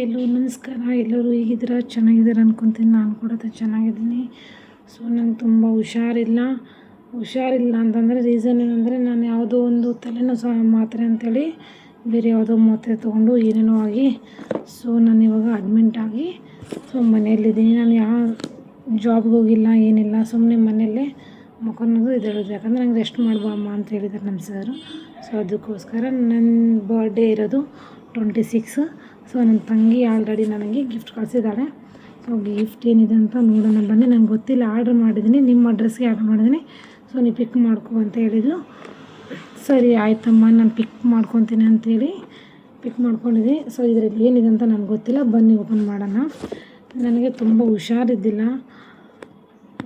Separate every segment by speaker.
Speaker 1: ಎಲ್ಲರೂ ನಮಸ್ಕಾರ. ಎಲ್ಲರೂ ಹೇಗಿದ್ದೀರಾ? ಚೆನ್ನಾಗಿದ್ದೀರಾ ಅನ್ಕೊತೀನಿ. ನಾನು ಕೂಡ ಚೆನ್ನಾಗಿದ್ದೀನಿ. ಸೊ ನಂಗೆ ತುಂಬ ಹುಷಾರಿಲ್ಲ ಅಂತಂದರೆ ರೀಸನ್ ಏನಂದರೆ ನಾನು ಯಾವುದೋ ಒಂದು ತಲೆನೋವು ಮಾತ್ರೆ ಅಂಥೇಳಿ ಬೇರೆ ಯಾವುದೋ ಮಾತ್ರೆ ತೊಗೊಂಡು ಏನೇನೋ ಆಗಿ ಸೊ ನಾನು ಇವಾಗ ಅಡ್ಮಿಂಟ್ ಆಗಿ ಸೊ ಮನೆಯಲ್ಲಿದ್ದೀನಿ. ನಾನು ಯಾವ ಜಾಬ್ಗೆ ಹೋಗಿಲ್ಲ, ಏನಿಲ್ಲ, ಸುಮ್ಮನೆ ಮನೆಯಲ್ಲೇ ಮಕ್ಕಳನ್ನೋದು ಇದೇಳೋದು. ಯಾಕಂದರೆ ನಂಗೆ ರೆಸ್ಟ್ ಮಾಡುವ ಅಮ್ಮ ಅಂತ ಹೇಳಿದ್ದಾರೆ ನಮ್ಮ ಸರು. ಸೊ ಅದಕ್ಕೋಸ್ಕರ ನನ್ನ ಬರ್ಡೇ ಇರೋದು 26. ಸೊ ನನ್ನ ತಂಗಿ ಆಲ್ರೆಡಿ ನನಗೆ ಗಿಫ್ಟ್ ಕಳಿಸಿದ್ದಾಳೆ. ಸೊ ಗಿಫ್ಟ್ ಏನಿದೆ ಅಂತ ನೋಡೋಣ ಬನ್ನಿ. ನಂಗೆ ಗೊತ್ತಿಲ್ಲ, ಆರ್ಡ್ರ್ ಮಾಡಿದ್ದೀನಿ, ನಿಮ್ಮ ಅಡ್ರೆಸ್ಗೆ ಆರ್ಡ್ರ್ ಮಾಡಿದ್ದೀನಿ. ಸೊ ನೀವು ಪಿಕ್ ಮಾಡ್ಕೊ ಅಂತ ಹೇಳಿದ್ಲು. ಸರಿ ಆಯ್ತಮ್ಮ, ನಾನು ಪಿಕ್ ಮಾಡ್ಕೊತೀನಿ ಅಂಥೇಳಿ ಪಿಕ್ ಮಾಡ್ಕೊಂಡಿದ್ದೀನಿ. ಸೊ ಇದರಲ್ಲಿ ಏನಿದೆ ಅಂತ ನನಗೆ ಗೊತ್ತಿಲ್ಲ, ಬನ್ನಿ ಓಪನ್ ಮಾಡೋಣ. ನನಗೆ ತುಂಬ ಹುಷಾರಿದ್ದಿಲ್ಲ,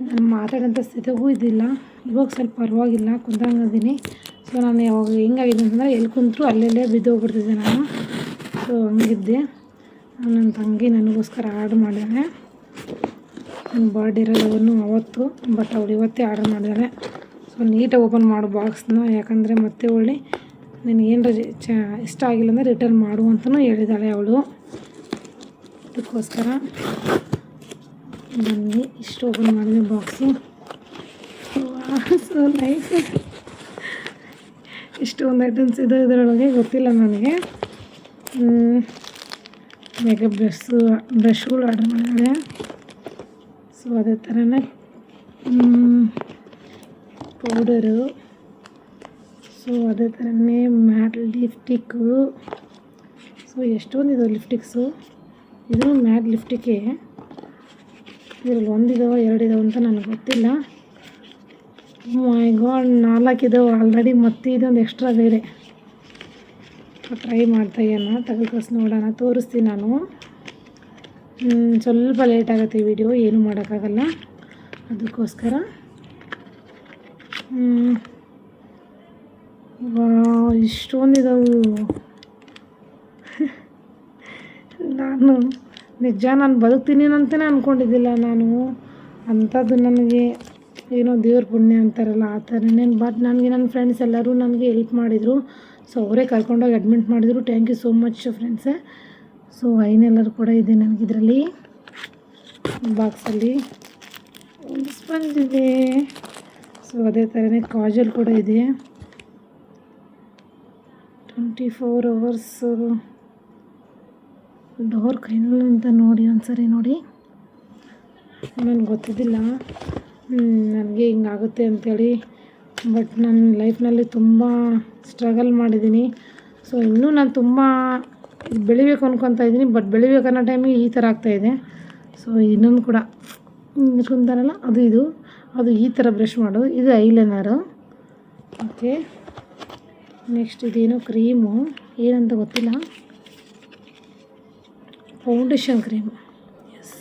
Speaker 1: ನಾನು ಮಾತಾಡೋಂಥ ಸ್ಥಿತಿಗೂ ಇದ್ದಿಲ್ಲ. ಇವಾಗ ಸ್ವಲ್ಪ ಪರವಾಗಿಲ್ಲ, ಕುಂತಂಗಿದ್ದೀನಿ. ಸೊ ನಾನು ಯಾವಾಗ ಹೆಂಗಾಗಿದೆ ಅಂತಂದರೆ ಎಲ್ಲಿ ಕುಂತರೂ ಅಲ್ಲೆಲ್ಲೇ ಬಿದ್ದೋಗ್ಬಿಡ್ತಿದ್ದೆ ನಾನು. ಸೊ ಹಂಗಿದ್ದೆ. ನನ್ನ ತಂಗಿ ನನಗೋಸ್ಕರ ಆರ್ಡ್ರ್ ಮಾಡಿದ್ದಾಳೆ. ನನ್ನ ಬರ್ಡೇ ಇರೋದನ್ನು ಅವತ್ತು, ಬಟ್ ಅವಳು ಇವತ್ತೇ ಆರ್ಡ್ರ್ ಮಾಡಿದ್ದಾಳೆ. ಸೊ ನೀಟಾಗಿ ಓಪನ್ ಮಾಡು ಬಾಕ್ಸ್ನ, ಯಾಕಂದರೆ ಮತ್ತೆ ಒಳ್ಳೆ ನನಗೇನು ಇಷ್ಟ ಆಗಿಲ್ಲ ಅಂದರೆ ರಿಟರ್ನ್ ಮಾಡು ಅಂತಲೂ ಹೇಳಿದ್ದಾಳೆ ಅವಳು. ಅದಕ್ಕೋಸ್ಕರ ನನಗೆ ಇಷ್ಟು ಓಪನ್ ಮಾಡಿದೆ ಬಾಕ್ಸು. So nice. ಇಷ್ಟೊಂದು ಐಟಮ್ಸ್ ಇದೆ ಇದರೊಳಗೆ, ಗೊತ್ತಿಲ್ಲ ನನಗೆ. ಮೇಕಪ್ ಬ್ರಷ್ಗಳು ಆರ್ಡರ್ ಮಾಡಿದ್ದಾಳೆ. ಸೊ ಅದೇ ಥರನೇ ಪೌಡರು, ಸೊ ಅದೇ ಥರನೇ ಮ್ಯಾಟ್ ಲಿಪ್ಟಿಕ್ಕು. ಸೊ ಎಷ್ಟೊಂದಿದೆ ಲಿಪ್ಟಿಕ್ಸು. ಇದು ಮ್ಯಾಟ್ ಲಿಪ್ಟಿಕ್ಕೆ. ಇದರಲ್ಲಿ 1 ಇದಾವೆ 2 ಇದಾವೆ ಅಂತ ನನಗೆ ಗೊತ್ತಿಲ್ಲ. ಮೈ ಗಾಡ್, 4 ಇದಾವೆ ಆಲ್ರೆಡಿ, ಮತ್ತೆ ಇದೊಂದು ಎಕ್ಸ್ಟ್ರಾ ಬೇರೆ. ಟ್ರೈ ಮಾಡ್ತಾ ಏನೋ ತೆಗೆದುಕೊಸ್ ನೋಡೋಣ, ತೋರಿಸ್ತೀನಿ ನಾನು. ಸ್ವಲ್ಪ ಲೇಟ್ ಆಗುತ್ತೆ ವಿಡಿಯೋ, ಏನೂ ಮಾಡೋಕ್ಕಾಗಲ್ಲ. ಅದಕ್ಕೋಸ್ಕರ ಇಷ್ಟೊಂದಿದಾವು. ನಾನು ಬದುಕ್ತೀನಿ ಅಂತಲೇ ಅಂದ್ಕೊಂಡಿದ್ದಿಲ್ಲ ನಾನು. ಅಂಥದ್ದು ನನಗೆ ಏನೋ ದೇವ್ರ ಪುಣ್ಯ ಅಂತಾರಲ್ಲ ಆ ಥರನೇ. ಬಟ್ ನನಗೆ ನನ್ನ ಫ್ರೆಂಡ್ಸ್ ಎಲ್ಲರೂ ನನಗೆ ಹೆಲ್ಪ್ ಮಾಡಿದರು. ಸೊ ಅವರೇ ಕರ್ಕೊಂಡೋಗಿ ಅಡ್ಮಿಟ್ ಮಾಡಿದರು. ಥ್ಯಾಂಕ್ ಯು ಸೋ ಮಚ್ ಫ್ರೆಂಡ್ಸೇ. ಸೊ ಐನೆಲ್ಲರೂ ಕೂಡ ಇದೆ ನನಗಿದರಲ್ಲಿ. ಬಾಕ್ಸಲ್ಲಿ ಒಂದು ಸ್ಪಂಜ್ ಇದೆ. ಸೊ ಅದೇ ಥರನೇ ಕಾಜಲ್ ಕೂಡ ಇದೆ. 24 hours ಡೋರ್ ಕೈನಲ್ ಅಂತ ನೋಡಿ ಒಂದ್ಸರಿ ನೋಡಿ. ನನಗೆ ಗೊತ್ತಿದ್ದಿಲ್ಲ ನನಗೆ ಹಿಂಗಾಗುತ್ತೆ ಅಂಥೇಳಿ. ಬಟ್ ನನ್ನ ಲೈಫ್ನಲ್ಲಿ ತುಂಬ ಸ್ಟ್ರಗಲ್ ಮಾಡಿದ್ದೀನಿ. ಸೊ ಇನ್ನೂ ನಾನು ತುಂಬ ಬೆಳಿಬೇಕು ಅನ್ಕೊತಾ ಇದ್ದೀನಿ. ಬಟ್ ಬೆಳಿಬೇಕನ್ನೋ ಟೈಮಿಗೆ ಈ ಥರ ಆಗ್ತಾಯಿದೆ. ಸೊ ಇನ್ನೊಂದು ಕೂಡ ಇಟ್ಕೊತಾರಲ್ಲ ಅದು ಈ ಥರ ಬ್ರಷ್ ಮಾಡೋದು. ಇದು ಐಲೈನರು. ಓಕೆ, ನೆಕ್ಸ್ಟ್ ಇದೇನೋ ಕ್ರೀಮು, ಏನಂತ ಗೊತ್ತಿಲ್ಲ. Foundation cream. Yes,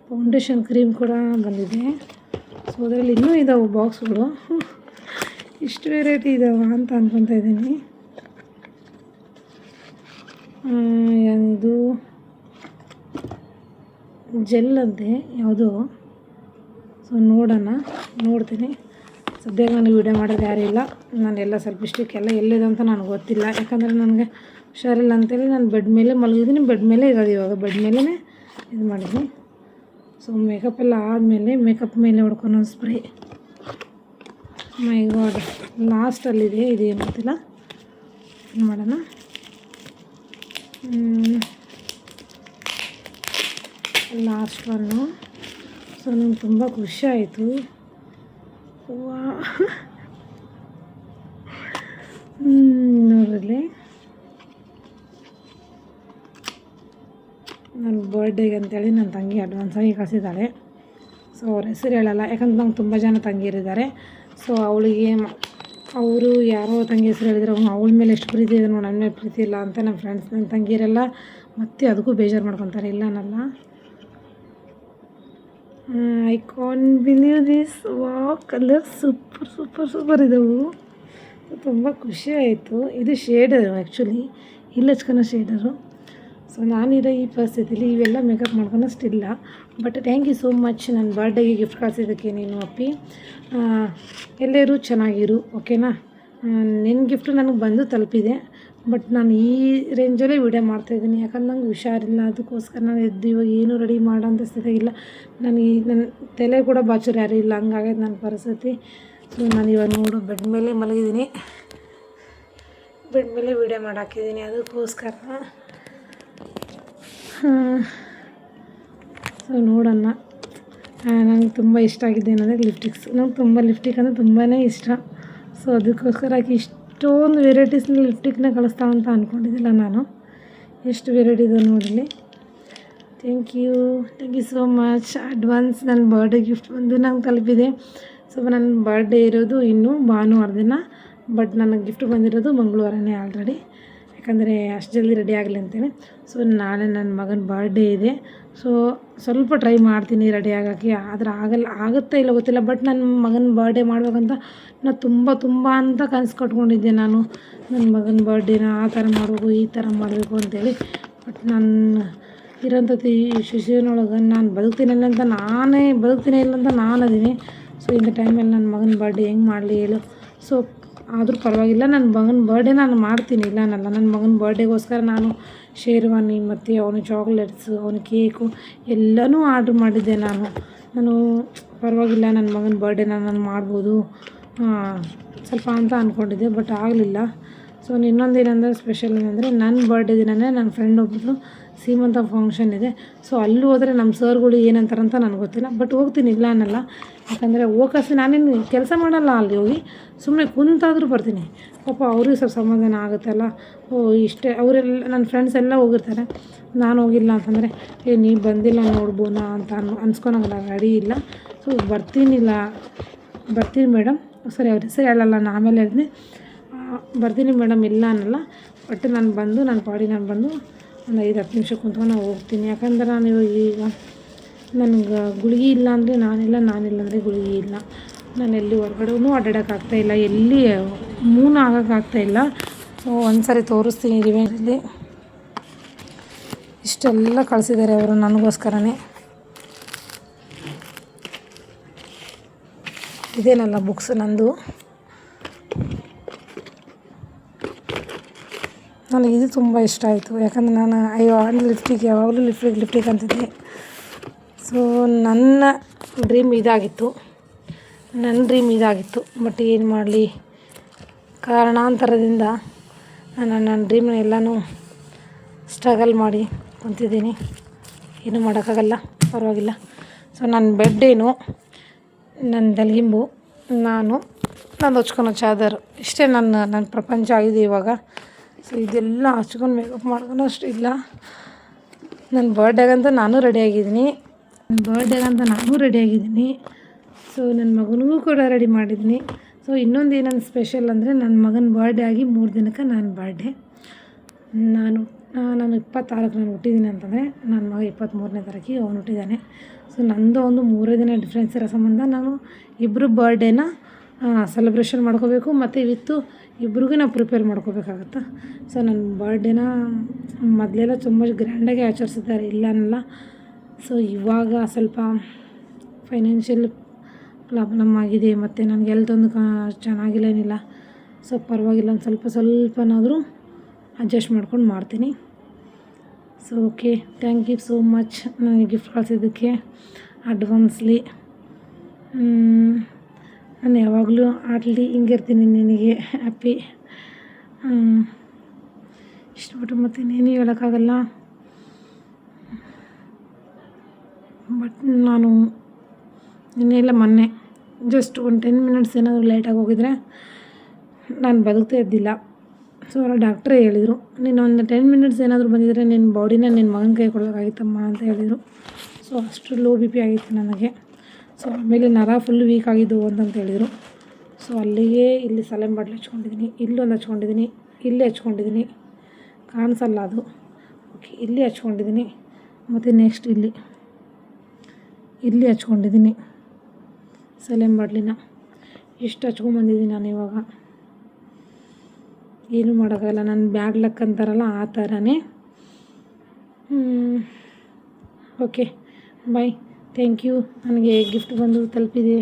Speaker 1: foundation cream ಕೂಡ ಬಂದಿದೆ. ಸೊ ಅದರಲ್ಲಿ ಇನ್ನೂ ಇದ್ದಾವೆ ಬಾಕ್ಸ್ಗಳು. ಇಷ್ಟು ವೆರೈಟಿ ಇದ್ದಾವೆ ಅಂತ ಅಂದ್ಕೊತಾ ಇದ್ದೀನಿ. ಇದು ಜೆಲ್ ಅಂತೆ ಯಾವುದೋ. ಸೊ ನೋಡ್ತೀನಿ. ಸದ್ಯಕ್ಕೆ ನನಗೆ ವೀಡಿಯೋ ಮಾಡೋದು ಯಾರೂ ಇಲ್ಲ. ನಾನೆಲ್ಲ ಸ್ವಲ್ಪ ಇಷ್ಟಕ್ಕೆಲ್ಲ ಎಲ್ಲಿದೆ ಅಂತ ನನಗೆ ಗೊತ್ತಿಲ್ಲ. ಯಾಕಂದರೆ ನನಗೆ ಹುಷಾರಿಲ್ಲ ಅಂತೇಳಿ ನಾನು ಬೆಡ್ ಮೇಲೆ ಮಲಗಿದ್ದೀನಿ. ಬೆಡ್ ಮೇಲೆ ಇರೋದು ಇವಾಗ, ಬೆಡ್ ಮೇಲೇ ಇದು ಮಾಡಿದ್ದೀನಿ. ಸೊ ಮೇಕಪ್ ಎಲ್ಲ ಆದಮೇಲೆ ಮೇಕಪ್ ಮೇಲೆ ಹೊಡ್ಕೊಳೋ ಸ್ಪ್ರೇ. ಮೈ ಗಾಡ್, ಲಾಸ್ಟಲ್ಲಿದೆ, ಇದೇನು ಗೊತ್ತಿಲ್ಲ. ಏನು ಮಾಡೋಣ. Last one. ಸೊ ನಂಗೆ ತುಂಬ ಖುಷಿ ಆಯಿತು. ನೋಡ್ರಲ್ಲಿ ನನ್ನ ಬರ್ಡೇಗೆ ಅಂತೇಳಿ ನನ್ನ ತಂಗಿ ಅಡ್ವಾನ್ಸಾಗಿ ಕಳಿಸಿದ್ದಾಳೆ. ಸೊ ಅವ್ರ ಹೆಸರು ಹೇಳಲ್ಲ, ಯಾಕಂದ್ರೆ ನಂಗೆ ತುಂಬ ಜನ ತಂಗಿಯರಿದ್ದಾರೆ. ಸೊ ಅವಳಿಗೆ ಅವರು ಯಾರೋ ತಂಗಿ ಹೆಸರು ಹೇಳಿದ್ರು, ಅವಳ ಮೇಲೆ ಎಷ್ಟು ಪ್ರೀತಿ ಇದೆ ನೋಡಿ, ನನ್ನ ಮೇಲೆ ಪ್ರೀತಿ ಇಲ್ಲ ಅಂತ ನಮ್ಮ ಫ್ರೆಂಡ್ಸ್, ನನ್ನ ತಂಗಿಯರೆಲ್ಲ ಮತ್ತೆ ಅದಕ್ಕೂ ಬೇಜಾರು ಮಾಡ್ಕೊತಾರೆ. ಇಲ್ಲ ಅನ್ನಲ್ಲ. I can't believe this. Wow, colour super ಇದ್ದವು. ತುಂಬ ಖುಷಿ ಆಯಿತು. ಇದು ಶೇಡರು ಆ್ಯಕ್ಚುಲಿ, ಇಲ್ಲಿ ಹಚ್ಕೊಳೋ ಶೇಡರು. ಸೊ ನಾನಿರೋ ಈ ಪರಿಸ್ಥಿತಿಲಿ ಇವೆಲ್ಲ ಮೇಕಪ್ ಮಾಡ್ಕೊಳೋಷ್ಟಿಲ್ಲ. But thank you so much ನನ್ನ ಬರ್ಡೇಗೆ ಗಿಫ್ಟ್ ಕಳಿಸಿದ್ದಕ್ಕೆ ನೀನು ಅಪ್ಪಿ. ಎಲ್ಲರೂ ಚೆನ್ನಾಗಿರು, ಓಕೆನಾ. ನಿನ್ನ ಗಿಫ್ಟು ನನಗೆ ಬಂದು ತಲುಪಿದೆ. ಬಟ್ ನಾನು ಈ ರೇಂಜಲ್ಲೇ ವೀಡಿಯೋ ಮಾಡ್ತಾಯಿದ್ದೀನಿ. ಯಾಕಂದ್ರೆ ನಂಗೆ ಹುಷಾರಿಲ್ಲ, ಅದಕ್ಕೋಸ್ಕರ ನಾನು ಎದ್ದು ಇವಾಗ ಏನೂ ರೆಡಿ ಮಾಡೋಂಥ ಸ್ಥಿತಿಯಾಗಿಲ್ಲ. ನನ್ನ ತಲೆ ಕೂಡ ಬಾಚೋರು ಯಾರೂ ಇಲ್ಲ, ಹಂಗಾಗೈತೆ ನನ್ನ ಪರಿಸ್ಥಿತಿ. ಸೊ ನಾನು ಇವಾಗ ನೋಡು ಬೆಡ್ ಮೇಲೆ ಮಲಗಿದ್ದೀನಿ, ಬೆಡ್ ಮೇಲೆ ವೀಡಿಯೋ ಮಾಡಾಕಿದ್ದೀನಿ. ಅದಕ್ಕೋಸ್ಕರ ಸೊ ನೋಡೋಣ. ನನಗೆ ತುಂಬ ಇಷ್ಟ ಆಗಿದೆ ಏನಂದರೆ ಲಿಪ್ಟಿಕ್ಸ್. ನಂಗೆ ತುಂಬ ಲಿಪ್ಟಿಕ್ ಅಂದರೆ ತುಂಬಾ ಇಷ್ಟ. ಸೊ ಅದಕ್ಕೋಸ್ಕರ ಇಷ್ಟೊಂದು ವೆರೈಟೀಸ್ನ ಲಿಪ್ಟಿಕ್ನ ಕಳಿಸ್ತಾಳೆ ಅಂತ ಅಂದ್ಕೊಂಡಿದ್ದಿಲ್ಲ ನಾನು. ಎಷ್ಟು ವೆರೈಟಿ ಇದೆ ನೋಡಲಿ. Thank you so much. Advance ನನ್ನ ಬರ್ಡೇ ಗಿಫ್ಟ್ ಬಂದು ನಂಗೆ ತಲುಪಿದೆ. ಸೊ ನನ್ನ ಬರ್ಡೇ ಇರೋದು ಇನ್ನೂ ಭಾನುವಾರ ದಿನ, ಬಟ್ ನನಗೆ ಗಿಫ್ಟ್ ಬಂದಿರೋದು ಮಂಗಳವಾರನೇ ಆಲ್ರೆಡಿ. ಯಾಕಂದರೆ ಅಷ್ಟು ಜಲ್ದಿ ರೆಡಿ ಆಗಲಿ ಅಂತೇಳಿ. ಸೊ ನಾಳೆ ನನ್ನ ಮಗನ ಬರ್ಡೇ ಇದೆ. ಸೊ ಸ್ವಲ್ಪ ಟ್ರೈ ಮಾಡ್ತೀನಿ ರೆಡಿ ಆಗೋಕ್ಕೆ, ಆದರೆ ಆಗುತ್ತಾ ಇಲ್ಲ ಗೊತ್ತಿಲ್ಲ. ಬಟ್ ನನ್ನ ಮಗನ ಬರ್ಡೇ ಮಾಡ್ಬೇಕಂತ ನಾನು ತುಂಬ ಅಂತ ಕನಸು ಕಟ್ಕೊಂಡಿದ್ದೆ. ನಾನು ನನ್ನ ಮಗನ ಬರ್ಡೇನ ಆ ಥರ ಮಾಡಬೇಕು, ಈ ಥರ ಮಾಡಬೇಕು ಅಂತೇಳಿ. ಬಟ್ ನಾನು ಇರೋಂಥ ಈ ಸಿಚುವೇಷನೊಳಗೆ ನಾನು ಬದುಕ್ತೀನಿ ಇಲ್ಲ ಅಂತ ನಾನು ಅದೀನಿ. ಸೊ ಇಂಥ ಟೈಮಲ್ಲಿ ನನ್ನ ಮಗನ ಬರ್ಡೇ ಹೆಂಗೆ ಮಾಡಲಿ ಹೇಳು. ಸೊ ಆದರೂ ಪರವಾಗಿಲ್ಲ, ನನ್ನ ಮಗನ ಬರ್ಡೇ ನಾನು ಮಾಡ್ತೀನಿ, ಇಲ್ಲ ಅನ್ನಲ್ಲ. ನನ್ನ ಮಗನ ಬರ್ಡೇಗೋಸ್ಕರ ನಾನು ಶೇರ್ವಾನಿ ಮತ್ತು ಅವನ ಚಾಕ್ಲೇಟ್ಸು, ಅವನ ಕೇಕು ಎಲ್ಲನೂ ಆರ್ಡ್ರ್ ಮಾಡಿದ್ದೆ ನಾನು ಪರವಾಗಿಲ್ಲ, ನನ್ನ ಮಗನ ಬರ್ಡೇನ ನಾನು ಮಾಡ್ಬೋದು ಸ್ವಲ್ಪ ಅಂತ ಅಂದ್ಕೊಂಡಿದ್ದೆ, ಬಟ್ ಆಗಲಿಲ್ಲ. ಸೊ ಇನ್ನೊಂದು ಏನಂದರೆ ಸ್ಪೆಷಲ್ ಏನಂದರೆ ನನ್ನ ಬರ್ಡೇ ದಿನವೇ ನನ್ನ ಫ್ರೆಂಡ್ ಒಬ್ಬರು ಸೀಮಂತ ಫಂಕ್ಷನ್ ಇದೆ. ಸೊ ಅಲ್ಲಿ ಹೋದರೆ ನಮ್ಮ ಸರ್ಗಳು ಏನಂತಾರಂತ ನನಗೆ ಗೊತ್ತಿಲ್ಲ, ಬಟ್ ಹೋಗ್ತೀನಿ, ಇಲ್ಲ ಅನ್ನಲ್ಲ. ಯಾಕಂದರೆ ಹೋಗೋಕೆ ನಾನೇನು ಕೆಲಸ ಮಾಡಲ್ಲ, ಅಲ್ಲಿ ಹೋಗಿ ಸುಮ್ಮನೆ ಕುಂತಾದರೂ ಬರ್ತೀನಿ. ಪಾಪ ಅವ್ರಿಗೆ ಸ್ವಲ್ಪ ಸಮಾಧಾನ ಆಗುತ್ತಲ್ಲ. ಇಷ್ಟೇ ಅವರೆಲ್ಲ ನನ್ನ ಫ್ರೆಂಡ್ಸ್ ಎಲ್ಲ ಹೋಗಿರ್ತಾರೆ, ನಾನು ಹೋಗಿಲ್ಲ ಅಂತಂದರೆ ನೀವು ಬಂದಿಲ್ಲ ನೋಡ್ಬೋಣ ಅಂತ ಅನ್ಸ್ಕೊಳಂಗಿಲ್ಲ, ರೆಡಿ ಇಲ್ಲ. ಸೊ ಬರ್ತೀನಿ ಮೇಡಮ್, ಸರಿ ಅವ್ರ ಹೆಸರು ಹೇಳಲ್ಲ, ನಾನು ಆಮೇಲೆ ಹೇಳ್ತೀನಿ. ಬರ್ತೀನಿ ಮೇಡಮ್, ಇಲ್ಲ ಅನ್ನಲ್ಲ. ಬಟ್ ನಾನು ಬಂದು ನನ್ನ ಪಾಡಿ ನಾನು ಬಂದು ಒಂದು 5-10 ನಿಮಿಷ ಕುಂತ್ಕೊಂಡು ನಾನು ಹೋಗ್ತೀನಿ. ಯಾಕಂದ್ರೆ ನಾನು ಈಗ ನನಗೆ ಗುಳಿಗೆ ಇಲ್ಲ ಅಂದರೆ ನಾನಿಲ್ಲ ಅಂದರೆ ಗುಳಿಗೆ ಇಲ್ಲ. ನಾನು ಎಲ್ಲಿ ಹೊರಗಡೆನೂ ಅಡ್ಡಾಡೋಕ್ಕಾಗ್ತಾಯಿಲ್ಲ, ಎಲ್ಲಿ ಮೂವ್ ಆಗೋಕ್ಕಾಗ್ತಾಯಿಲ್ಲ. ಸೊ ಒಂದು ಸಾರಿ ತೋರಿಸ್ತೀನಿ ರಿವೆಂಜಲ್ಲಿ. ಇಷ್ಟೆಲ್ಲ ಕಳಿಸಿದ್ದಾರೆ ಅವರು ನನಗೋಸ್ಕರನೇ. ಇದೇನಲ್ಲ ಬುಕ್ಸ್ ನಂದು. ನನಗೆ ಇದು ತುಂಬ ಇಷ್ಟ ಆಯಿತು. ಯಾಕಂದರೆ ನಾನು ಲಿಪ್ಟಿಕ್ ಯಾವಾಗಲೂ ಲಿಪ್ಟಿಕ್ ಅಂತಿದ್ದೆ. ಸೊ ನನ್ನ ಡ್ರೀಮ್ ಇದಾಗಿತ್ತು. ಬಟ್ ಏನು ಮಾಡಲಿ, ಕಾರಣಾಂತರದಿಂದ ನನ್ನ ಡ್ರೀಮ್ನ ಎಲ್ಲನೂ ಸ್ಟ್ರಗಲ್ ಮಾಡಿ ಕುಂತಿದ್ದೀನಿ. ಏನೂ ಮಾಡೋಕ್ಕಾಗಲ್ಲ, ಪರವಾಗಿಲ್ಲ. ಸೊ ನನ್ನ ಬೆಡ್ಡೇನು, ನನ್ನ ತಲೆಗಿಂಬು, ನಾನು ಹಚ್ಕೊಳೋ ಚಾದರ್, ಇಷ್ಟೇ ನನ್ನ ಪ್ರಪಂಚ ಆಗಿದೆ ಇವಾಗ. ಸೊ ಇದೆಲ್ಲ ಹಚ್ಕೊಂಡು ಮೇಕಪ್ ಮಾಡ್ಕೊಂಡು ಅಷ್ಟು ಇಲ್ಲ. ನನ್ನ ಬರ್ಡೇಗಂತ ನಾನು ರೆಡಿಯಾಗಿದ್ದೀನಿ. ಸೊ ನನ್ನ ಮಗನಿಗೂ ಕೂಡ ರೆಡಿ ಮಾಡಿದ್ದೀನಿ. ಸೊ ಇನ್ನೊಂದು ಏನಂದು ಸ್ಪೆಷಲ್ ಅಂದರೆ ನನ್ನ ಮಗನ ಬರ್ಡೇ ಆಗಿ 3 ದಿನಕ್ಕೆ ನನ್ನ ಬರ್ಡೇ. ನಾನು 26ಕ್ಕೆ ನಾನು ಹುಟ್ಟಿದ್ದೀನಿ ಅಂತಂದರೆ ನನ್ನ ಮಗ 23ನೇ ತಾರೀಕಿಗೆ ಅವನು ಹುಟ್ಟಿದ್ದಾನೆ. ಸೊ ನಂದು ಒಂದು 3 ದಿನ ಡಿಫ್ರೆನ್ಸ್ ಇರೋ ಸಂಬಂಧ ನಾನು ಇಬ್ಬರು ಬರ್ಡೇನ ಸೆಲೆಬ್ರೇಷನ್ ಮಾಡ್ಕೋಬೇಕು, ಮತ್ತು ಇವತ್ತು ಇಬ್ರಿಗೂ ನಾವು ಪ್ರಿಪೇರ್ ಮಾಡ್ಕೋಬೇಕಾಗತ್ತೆ. ಸೊ ನನ್ನ ಬರ್ಡೇನ ಮೊದಲೆಲ್ಲ ತುಂಬ ಗ್ರ್ಯಾಂಡಾಗಿ ಆಚರಿಸಿದ್ದಾರೆ, ಇಲ್ಲ ಅನ್ನಲ್ಲ. ಸೊ ಇವಾಗ ಸ್ವಲ್ಪ ಫೈನಾನ್ಷಿಯಲ್ ಪ್ರಾಬ್ಲಮ್ ಆಗಿದೆ, ಮತ್ತು ನನಗೆ ಹೆಲ್ತೊಂದು ಚೆನ್ನಾಗಿಲ್ಲ ಏನಿಲ್ಲ. ಸೊ ಪರವಾಗಿಲ್ಲ, ಒಂದು ಸ್ವಲ್ಪನಾದರೂ ಅಡ್ಜಸ್ಟ್ ಮಾಡ್ಕೊಂಡು ಮಾಡ್ತೀನಿ. So okay, thank you so much ನನಗೆ ಗಿಫ್ಟ್ ಕಳಿಸಿದ್ದಕ್ಕೆ ಅಡ್ವಾನ್ಸ್ಲಿ. ನಾನು ಯಾವಾಗಲೂ ಆಟಲಿ ಹಿಂಗಿರ್ತೀನಿ, ನಿನಗೆ ಹ್ಯಾಪಿ. ಇಷ್ಟು ಬಿಟ್ಟು ಮತ್ತು ಇನ್ನೇನು ಹೇಳೋಕ್ಕಾಗಲ್ಲ. ಬಟ್ ನಾನು ಇನ್ನೆಲ್ಲ ಮೊನ್ನೆ ಜಸ್ಟ್ ಒಂದು 10 ಮಿನಿಟ್ಸ್ ಏನಾದರೂ ಲೇಟಾಗಿ ಹೋಗಿದ್ರೆ ನಾನು ಬದುಕ್ತಾ ಇದ್ದಿಲ್ಲ. ಸೊ ಅವರ ಡಾಕ್ಟ್ರೇ ಹೇಳಿದರು, ನೀನು ಒಂದು 10 ಮಿನಿಟ್ಸ್ ಏನಾದರೂ ಬಂದಿದ್ದರೆ ನಿನ್ನ ಬಾಡಿನ ನಿನ್ನ ಮಗನ ಕೈ ಕೊಡೋಕ್ಕಾಗಿತ್ತಮ್ಮ ಅಂತ ಹೇಳಿದರು. ಸೊ ಅಷ್ಟು ಲೋ ಬಿ ಪಿ ಆಗಿತ್ತು ನನಗೆ. ಸೊ ಆಮೇಲೆ ನರ ಫುಲ್ ವೀಕ್ ಆಗಿದ್ದು ಅಂತಂತ ಹೇಳಿದರು. ಸೊ ಅಲ್ಲಿಗೆ ಇಲ್ಲಿ ಸಲೈನ್ ಬಾಟ್ಲ್ ಹಚ್ಕೊಂಡಿದ್ದೀನಿ, ಇಲ್ಲೊಂದು ಹಚ್ಕೊಂಡಿದ್ದೀನಿ, ಇಲ್ಲೇ ಹಚ್ಕೊಂಡಿದ್ದೀನಿ, ಕಾಣಿಸಲ್ಲ ಅದು. ಓಕೆ, ಇಲ್ಲಿ ಹಚ್ಕೊಂಡಿದ್ದೀನಿ, ಮತ್ತು ನೆಕ್ಸ್ಟ್ ಇಲ್ಲಿ ಹಚ್ಕೊಂಡಿದ್ದೀನಿ ಸಲೈನ್ ಬಾಟ್ಲಿನ. ಇಷ್ಟು ಹಚ್ಕೊಂಬಂದಿದ್ದೀನಿ ನಾನು ಇವಾಗ. ಏನೂ ಮಾಡೋಕ್ಕಾಗಲ್ಲ, ನನ್ನ ಬ್ಯಾಡ್ ಲಕ್ ಅಂತಾರಲ್ಲ ಆ ಥರನೇ. Okay bye, thank you. ನನಗೆ ಗಿಫ್ಟ್ ಬಂದು ತಲುಪಿದೆ.